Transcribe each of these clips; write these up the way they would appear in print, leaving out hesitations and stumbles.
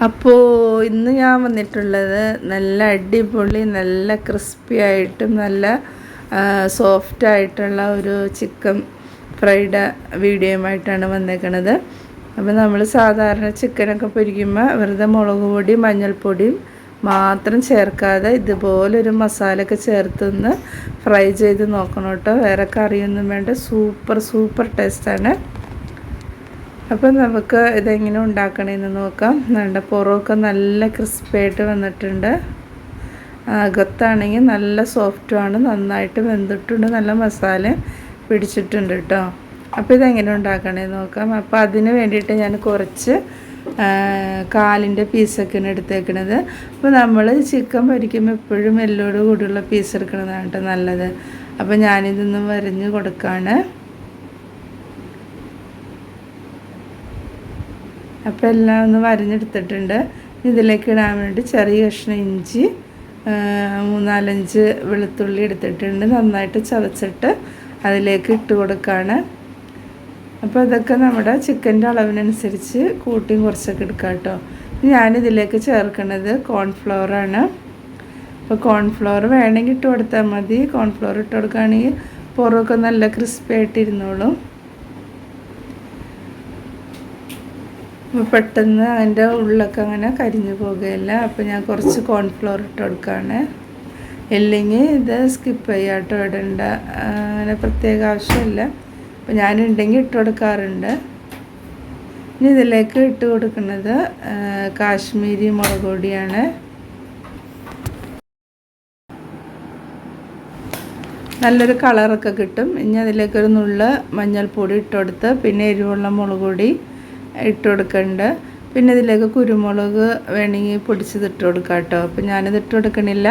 അപ്പോൾ ഇന്ന് ഞാൻ വന്നിട്ടുള്ളത് നല്ല അടിപൊളി നല്ല ക്രിസ്പി ആയിട്ടും നല്ല സോഫ്റ്റ് ആയിട്ടുള്ള ഒരു ചിക്കൻ ഫ്രൈഡ് വീഡിയോയുമായിട്ടാണ് വന്നേക്കണത്. അപ്പോൾ നമ്മൾ സാധാരണ ചിക്കനൊക്കെ പൊരിക്കുമ്പോൾ വെറുതെ മുളക് പൊടിയും മഞ്ഞൾപ്പൊടിയും മാത്രം ചേർക്കാതെ ഇതുപോലൊരു മസാലയൊക്കെ ചേർത്തൊന്ന് ഫ്രൈ ചെയ്ത് നോക്കണം കേട്ടോ. വേറെ കറിയൊന്നും വേണ്ട, സൂപ്പർ ടേസ്റ്റാണ്. അപ്പം നമുക്ക് ഇതെങ്ങനെ ഉണ്ടാക്കണമെന്ന് നോക്കാം. നല്ല പുറമൊക്കെ നല്ല ക്രിസ്പിയായിട്ട് വന്നിട്ടുണ്ട്, അകത്താണെങ്കിൽ നല്ല സോഫ്റ്റുമാണ്, നന്നായിട്ട് വെന്തിട്ടുണ്ട്, നല്ല മസാല പിടിച്ചിട്ടുണ്ട് കേട്ടോ. അപ്പോൾ ഇതെങ്ങനെ ഉണ്ടാക്കണമെന്ന് നോക്കാം. അപ്പോൾ അതിന് വേണ്ടിയിട്ട് ഞാൻ കുറച്ച് കാലിൻ്റെ പീസൊക്കെയാണ് എടുത്തേക്കണത്. അപ്പോൾ നമ്മൾ ചിക്കൻ പൊരിക്കുമ്പോൾ എപ്പോഴും എല്ലോട് കൂടിയുള്ള പീസ് എടുക്കുന്നതാണ് കേട്ടോ നല്ലത്. അപ്പോൾ ഞാനിതൊന്ന് വരഞ്ഞ് കൊടുക്കുകയാണ്. അപ്പോൾ എല്ലാം ഒന്ന് വരഞ്ഞെടുത്തിട്ടുണ്ട്. ഇതിലേക്ക് ഇടാൻ വേണ്ടി ചെറിയ കഷ്ണം ഇഞ്ചി, 3-4 വെളുത്തുള്ളി എടുത്തിട്ടുണ്ട്. നന്നായിട്ട് ചതച്ചിട്ട് അതിലേക്ക് ഇട്ട് കൊടുക്കുകയാണ്. അപ്പോൾ ഇതൊക്കെ നമ്മുടെ ചിക്കൻ്റെ അളവിനനുസരിച്ച് കൂട്ടിയും കുറച്ചൊക്കെ എടുക്കാം കേട്ടോ. ഞാനിതിലേക്ക് ചേർക്കുന്നത് കോൺഫ്ലവറാണ്. അപ്പോൾ കോൺഫ്ലവർ വേണമെങ്കിൽ ഇട്ട് കൊടുത്താൽ മതി. കോൺഫ്ലവർ ഇട്ട് കൊടുക്കുകയാണെങ്കിൽ പുറമൊക്കെ നല്ല ക്രിസ്പി ആയിട്ട് ഇരുന്നോളും. അപ്പോൾ പെട്ടെന്ന് അതിൻ്റെ ഉള്ളൊക്കെ അങ്ങനെ കരിഞ്ഞു പോകുകയില്ല. അപ്പോൾ ഞാൻ കുറച്ച് കോൺഫ്ലവർ ഇട്ട് കൊടുക്കുകയാണ്. ഇല്ലെങ്കിൽ ഇത് സ്കിപ്പ് ചെയ്യാട്ടോ, ഇടേണ്ട അങ്ങനെ പ്രത്യേക ആവശ്യമില്ല. അപ്പോൾ ഞാനുണ്ടെങ്കിൽ ഇട്ട് കൊടുക്കാറുണ്ട്. ഇനി ഇതിലേക്ക് ഇട്ട് കൊടുക്കുന്നത് കാശ്മീരി മുളക് പൊടിയാണ്. നല്ലൊരു കളറൊക്കെ കിട്ടും. ഇനി അതിലേക്കൊരു നുള്ള മഞ്ഞൾപ്പൊടി ഇട്ട് കൊടുത്ത് പിന്നെ എരിവുള്ള മുളക് പൊടി ഇട്ട് കൊടുക്കുന്നുണ്ട്. പിന്നെ ഇതിലേക്ക് കുരുമുളക് വേണമെങ്കിൽ പൊടിച്ചത് ഇട്ട് കൊടുക്കാം കേട്ടോ. അപ്പോൾ ഞാനിത് ഇട്ട് കൊടുക്കണില്ല.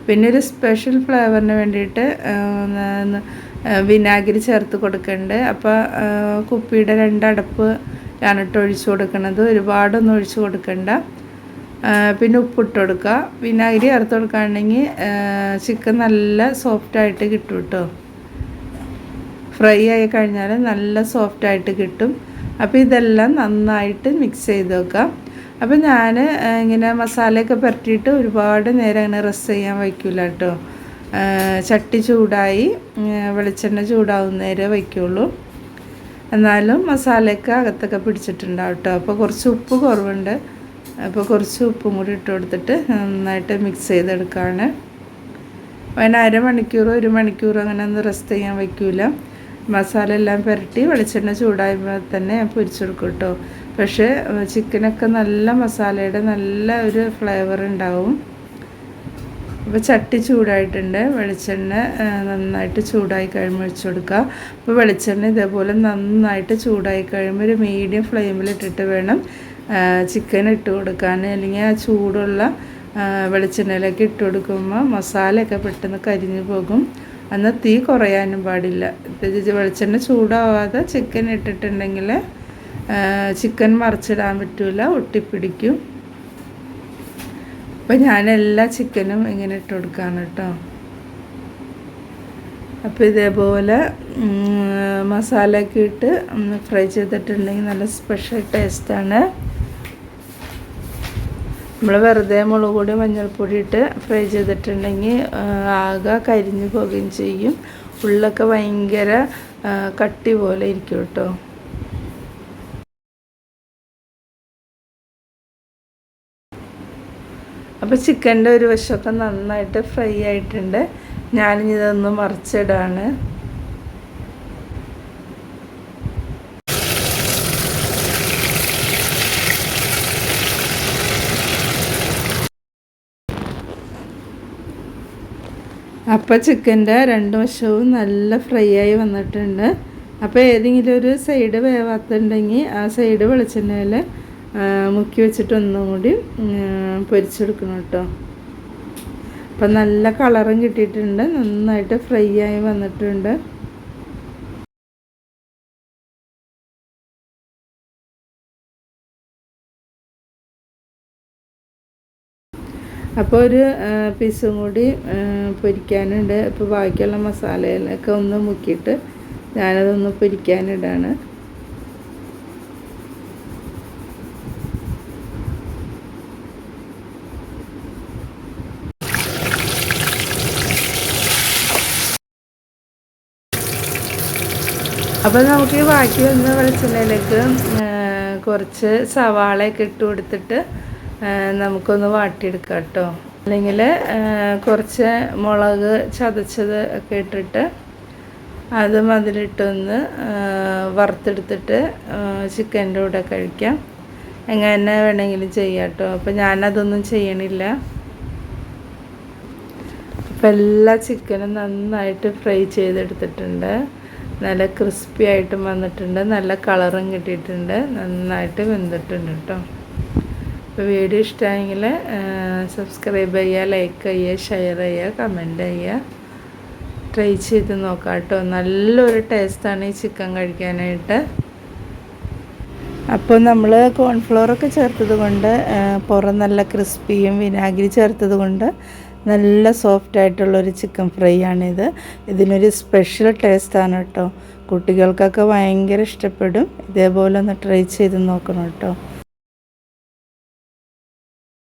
പിന്നെ ഒരു സ്പെഷ്യൽ ഫ്ലേവറിന് വേണ്ടിയിട്ട് വിനാഗിരി ചേർത്ത് കൊടുക്കുന്നുണ്ട്. അപ്പോൾ കുപ്പിയുടെ 2 അടപ്പ് ഞാനിട്ട് ഒഴിച്ച് കൊടുക്കണത്, ഒരുപാടൊന്നും ഒഴിച്ച് കൊടുക്കണ്ട. പിന്നെ ഉപ്പിട്ട് കൊടുക്കുക. വിനാഗിരി ചേർത്ത് കൊടുക്കുകയാണെങ്കിൽ ചിക്കൻ നല്ല സോഫ്റ്റായിട്ട് കിട്ടും കേട്ടോ. ഫ്രൈ ആയി കഴിഞ്ഞാൽ നല്ല സോഫ്റ്റായിട്ട് കിട്ടും. അപ്പോൾ ഇതെല്ലാം നന്നായിട്ട് മിക്സ് ചെയ്ത് വെക്കാം. അപ്പോൾ ഞാൻ ഇങ്ങനെ മസാലയൊക്കെ പുരട്ടിയിട്ട് ഒരുപാട് നേരം അങ്ങനെ റെസ്റ്റ് ചെയ്യാൻ വയ്ക്കില്ല കേട്ടോ. ചട്ടി ചൂടായി വെളിച്ചെണ്ണ ചൂടാവുന്നേരെ വയ്ക്കുള്ളൂ. എന്നാലും മസാലയൊക്കെ അകത്തൊക്കെ പിടിച്ചിട്ടുണ്ടാവും കേട്ടോ. അപ്പോൾ കുറച്ച് ഉപ്പ് കുറവുണ്ട്. അപ്പോൾ കുറച്ച് ഉപ്പും കൂടി ഇട്ട് കൊടുത്തിട്ട് നന്നായിട്ട് മിക്സ് ചെയ്തെടുക്കുകയാണ്. അതിന് 1 മണിക്കൂറോ 1 മണിക്കൂറോ അങ്ങനെ ഒന്നും റെസ്റ്റ് ചെയ്യാൻ വയ്ക്കില്ല. മസാല എല്ലാം പുരട്ടി വെളിച്ചെണ്ണ ചൂടായപ്പോൾ തന്നെ ഞാൻ പൊരിച്ചെടുക്കും കേട്ടോ. പക്ഷേ ചിക്കനൊക്കെ നല്ല മസാലയുടെ നല്ല ഒരു ഫ്ലേവർ ഉണ്ടാവും. അപ്പോൾ ചട്ടി ചൂടായിട്ടുണ്ട്. വെളിച്ചെണ്ണ നന്നായിട്ട് ചൂടായി കഴിയുമ്പോൾ ഒഴിച്ച് കൊടുക്കുക. അപ്പോൾ വെളിച്ചെണ്ണ ഇതേപോലെ നന്നായിട്ട് ചൂടായി കഴിയുമ്പോൾ ഒരു മീഡിയം ഫ്ലെയിമിലിട്ടിട്ട് വേണം ചിക്കൻ ഇട്ട് കൊടുക്കാൻ. അല്ലെങ്കിൽ ആ ചൂടുള്ള വെളിച്ചെണ്ണയിലേക്ക് ഇട്ട് കൊടുക്കുമ്പോൾ മസാലയൊക്കെ പെട്ടെന്ന് കരിഞ്ഞു പോകും. എന്നാൽ തീ കുറയാനും പാടില്ല. വെളിച്ചെണ്ണ ചൂടാവാതെ ചിക്കൻ ഇട്ടിട്ടുണ്ടെങ്കിൽ ചിക്കൻ മറിച്ചിടാൻ പറ്റില്ല, ഒട്ടിപ്പിടിക്കും. അപ്പോൾ ഞാൻ എല്ലാ ചിക്കനും ഇങ്ങനെ ഇട്ട് കൊടുക്കുകയാണ് കേട്ടോ. അപ്പോൾ ഇതേപോലെ മസാലയൊക്കെ ഇട്ട് ഫ്രൈ ചെയ്തിട്ടുണ്ടെങ്കിൽ നല്ല സ്പെഷ്യൽ ടേസ്റ്റാണ്. നമ്മൾ വെറുതെ മുളക് പൊടി മഞ്ഞൾപ്പൊടി ഇട്ട് ഫ്രൈ ചെയ്തിട്ടുണ്ടെങ്കിൽ ആകെ കരിഞ്ഞു പോകുകയും ചെയ്യും. ഉള്ളൊക്കെ ഭയങ്കര കട്ടി പോലെ ഇരിക്കും കേട്ടോ. അപ്പോൾ ചിക്കൻ്റെ ഒരു വശമൊക്കെ നന്നായിട്ട് ഫ്രൈ ആയിട്ടുണ്ട്. ഞാനിതൊന്ന് മറിച്ചിടാണ്. അപ്പോൾ ചിക്കൻ്റെ 2 വശവും നല്ല ഫ്രൈ ആയി വന്നിട്ടുണ്ട്. അപ്പോൾ ഏതെങ്കിലും ഒരു സൈഡ് വേവാത്തുണ്ടെങ്കിൽ ആ സൈഡ് വെളിച്ചെണ്ണയിൽ മുക്കി വെച്ചിട്ട് ഒന്നും കൂടി പൊരിച്ചെടുക്കണം കേട്ടോ. അപ്പം നല്ല കളറും കിട്ടിയിട്ടുണ്ട്, നന്നായിട്ട് ഫ്രൈ ആയി വന്നിട്ടുണ്ട്. അപ്പോൾ ഒരു പീസും കൂടി പൊരിക്കാനുണ്ട്. അപ്പോൾ ബാക്കിയുള്ള മസാലയിലൊക്കെ ഒന്ന് മുക്കിയിട്ട് ഞാനതൊന്ന് പൊരിക്കാനിടാണ്. അപ്പോൾ നമുക്ക് ബാക്കി വന്ന വെളിച്ചെണ്ണയിലേക്ക് കുറച്ച് സവാളയൊക്കെ ഇട്ട് കൊടുത്തിട്ട് നമുക്കൊന്ന് വാട്ടിയെടുക്കാം കേട്ടോ. അല്ലെങ്കിൽ കുറച്ച് മുളക് ചതച്ചത് ഒക്കെ ഇട്ടിട്ട് അതും അതിലിട്ടൊന്ന് വറുത്തെടുത്തിട്ട് ചിക്കൻ്റെ കൂടെ കഴിക്കാം. എങ്ങനെ വേണമെങ്കിലും ചെയ്യാം കേട്ടോ. അപ്പോൾ ഞാനതൊന്നും ചെയ്യണില്ല. അപ്പോൾ എല്ലാ ചിക്കനും നന്നായിട്ട് ഫ്രൈ ചെയ്തെടുത്തിട്ടുണ്ട്. നല്ല ക്രിസ്പി ആയിട്ടും വന്നിട്ടുണ്ട്, നല്ല കളറും കിട്ടിയിട്ടുണ്ട്, നന്നായിട്ട് വെന്തിട്ടുണ്ട് കേട്ടോ. അപ്പോൾ വീഡിയോ ഇഷ്ടമായെങ്കിൽ സബ്സ്ക്രൈബ് ചെയ്യുക, ലൈക്ക് ചെയ്യുക, ഷെയർ ചെയ്യുക, കമൻറ്റ് ചെയ്യുക. ട്രൈ ചെയ്ത് നോക്കാം കേട്ടോ. നല്ലൊരു ടേസ്റ്റാണ് ഈ ചിക്കൻ കഴിക്കാനായിട്ട്. അപ്പോൾ നമ്മൾ കോൺഫ്ലോറൊക്കെ ചേർത്തത് കൊണ്ട് പുറം നല്ല ക്രിസ്പിയും വിനാഗിരി ചേർത്തത് കൊണ്ട് നല്ല സോഫ്റ്റായിട്ടുള്ളൊരു ചിക്കൻ ഫ്രൈ ആണിത്. ഇതിനൊരു സ്പെഷ്യൽ ടേസ്റ്റാണ് കേട്ടോ. കുട്ടികൾക്കൊക്കെ ഭയങ്കര ഇഷ്ടപ്പെടും. ഇതേപോലെ ഒന്ന് ട്രൈ ചെയ്ത് നോക്കണം കേട്ടോ.